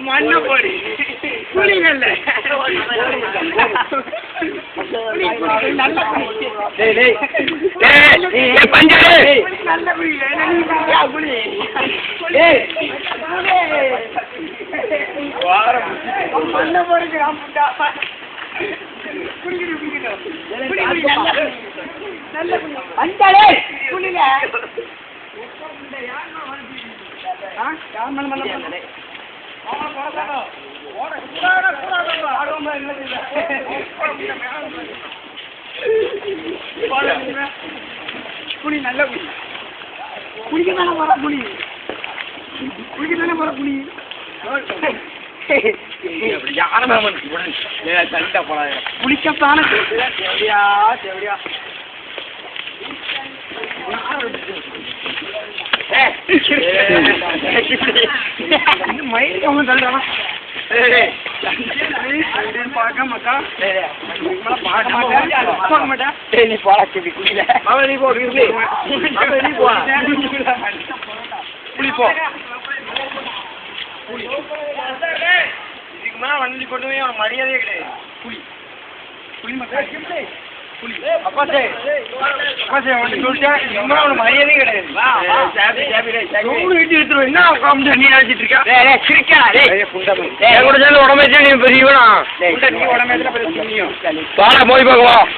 மண்ணு போடு புளிங்கல்ல புளி நல்ல புளி குடிக்கத்தானே போற புளி குடிக்கத்தானே போற புளி குளிக்கத்தானே தேவையா தேவையா மயிலுக்கு ஒன்றும் தள்ளுறானா பார்க்க மாட்டா பார்க்க மாட்டா நீ போடா சொல்லி குடிக்கல நீ போ நீ போ புளி போ இதுக்கு மேலே வண்டி கொண்டு போய் அவன் மரியாதையே கிடையாது புளி புளி மக்கள் புளி அப்பாசே வந்து சொல்லிட்டேன் இதுக்கு மேலே அவனுக்கு மரியாதையே கிடையாது வீட்டு எடுத்துருவோம் என்ன காமெடி நீ நினைச்சிட்டு இருக்கா கூட சேர்ந்து உடம்பேச்சா நீ பெரியவனா நீ உடம்பேச்சா பெரிய புண்ணியம் பாடா போய் பார்க்கலாம்